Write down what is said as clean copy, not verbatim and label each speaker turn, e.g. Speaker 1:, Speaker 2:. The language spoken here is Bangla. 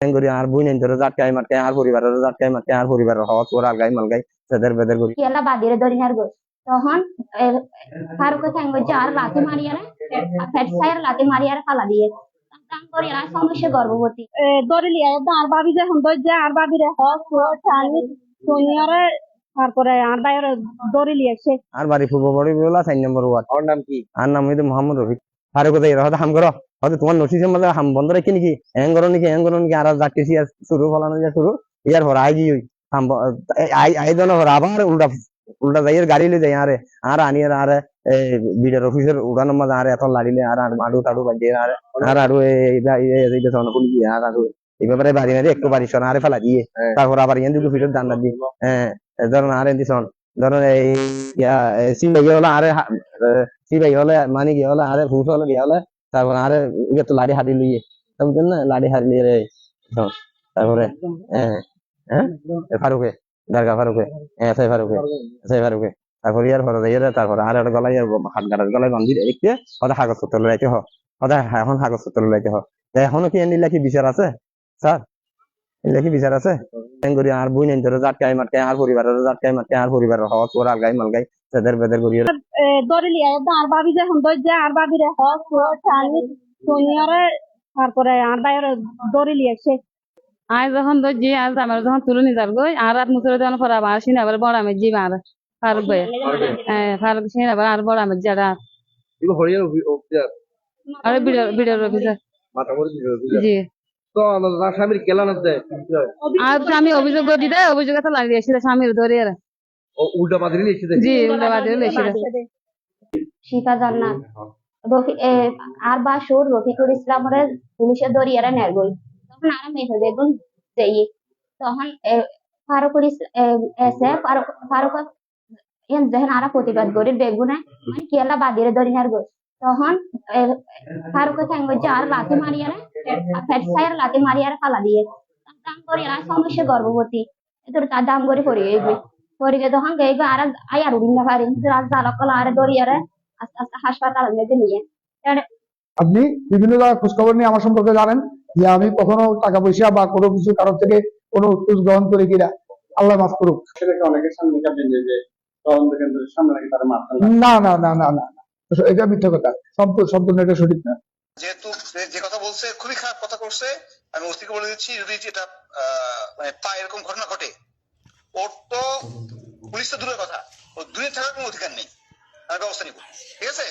Speaker 1: করি আর বুই নেন ধরে জাটকাই মাটকাই আর পরিবারের জাটকাই মাটকাই আর পরিবারের হওয়াত ওর আলগাই মালগাই সেদের বেদের করি
Speaker 2: কেলা বাদিরে ধরি হার গো তখন ফারুক ঠ্যাং হচ্ছে আর লাথি মারিয়ারে ফ্যাট সাইর লাথি মারিয়ারে ফালা দিয়ে তাম করি আর সমস্যা গর্ভবতী ধরে লিয়া আর ভাবি যখন ধরছে আর ভাবিরে হস চালি সোনিয়ারে তারপরে আর বাইরে ধরে লিয়েছে
Speaker 1: আর বাড়ি পূর্ব বাড়ি বলা 4 নম্বর ওয়ার্ড ওর নাম কি আর নাম হইতো মোহাম্মদ রফিক ফারুক দে হয়তো হাম করো হয়তো তোমার নোটিশের মধ্যে হাম বন্ধ রেখে নাকি হ্যাং করো নাকি আর জাটকেছি আর শুরু ফলানো যা শুরু ইয়ার হর আই গই হাম আই দন হর আবার উল্টা যাইয়ের গাড়ি লই যাই আরে আর আনি আর বিডার অফিসের উড়ানোর মধ্যে আর এত লাড়িলে আর আড়ু টাড়ু বাজে আর আরো এই সন পুলি আর আরো এই ব্যাপারে বাড়ি না একটু বাড়ি সন আরে ফেলা দিয়ে তারপর আবার ইয়ান দুটো ফিটের দান্ডা দি হ্যাঁ ধরুন আর এন্দি সন ধরুন এই সিবাই হলে আরে সিবাই হলে মানে কি হলে আরে ভুষ হলে গিয়ে হলে তারপর আরে তো লাড়ি হাঁটি লইয়ে বুঝলেন না লাড়ি হাঁটি লিয়ে রে তারপরে হ্যাঁ ফারুকে দারগা ফারুকে ফারুকে তারপর ইয়ার পরে যাইয়ে তারপর আর একটা গলায় হাত গাড়ার গলায় বান্ধি দেখতে ওদের কাগজপত্র লাইতে ওদের এখন কাগজপত্র লাইতে এখনো কি এনে কি বিচার আছে স্যার এলে কি বিচার আছে করি আর বুই নেন ধরে জাটকাই মাটকাই আর পরিবারের জাটকাই মাটকাই আর পরিবারের হওয়াত ওর আলগাই মালগাই সেদের বেদের করি
Speaker 2: ধরে লিয়া আর ভাবি যখন ধরছে আর ভাবিরে হস চালি সোনিয়ারে তারপরে আর বাইরে ধরে লিয়েছে
Speaker 3: আজ যখন ধরছি আজ আমার যখন তুলে নি যার গই আর রাত মুসরে যখন পড়া আর সিনা আবার বড় আমি জি আর ফারুক ভাই ফারুক সিনা আবার আর বড় আমি যারা আরে বিডার অফিসার জি
Speaker 4: তো স্বামীর কেলান
Speaker 3: আর স্বামী অভিযোগ দিয়ে দেয় অভিযোগ তো লাগিয়ে এসেছে স্বামীর ধরে আর
Speaker 4: উল্টা বাদরি এসে
Speaker 3: জি উল্টা বাদে এসেছে
Speaker 2: শিফা জান্নাত আর বাসুর রফিকুল ইসলামের পুলিশের দরিয়ারে নেয় গই তখন আর মেয়ে বেগুন যাই তখন ফারুকুল এসে ফারুক যখন আর প্রতিবাদ করি বেগুনে মানে কেলা বাদিরে দরিয়ার গই তখন ফারুক ঠ্যাং হচ্ছে আর লাথি মারিয়ারে ফ্যাট সাইর লাথি মারিয়ারে ফালা দিয়ে দাম করি আর সমস্যা গর্ভবতী এত তার দাম করে পড়ে গই পড়ে গিয়ে তখন গই আর আয়ার উড়িন না পারি জালকলা আর দরিয়ারে আস্তে আস্তে হাসপাতাল নিয়ে
Speaker 5: আপনি বিভিন্ন জায়গায় খোঁজখবর নিয়ে আমার সম্পর্কে জানেন যে আমি কখনো টাকা পয়সা বা কোনো কিছু কারোর থেকে কোনো খোঁজ গ্রহণ করে কিনা আল্লাহ মাফ করুক। না না না না না এটা মিথ্যা কথা, সম্পূর্ণ এটা সঠিক না।
Speaker 6: যেহেতু যে কথা বলছে খুবই খারাপ কথা করছে, আমি ওসিকে বলে দিচ্ছি যদি এটা মানে এরকম ঘটনা ঘটে ওর তো পুলিশ তো দূরের কথা, ও দূরে থাকার কোনো অধিকার নেই, আমি ব্যবস্থা নিব। ঠিক আছে।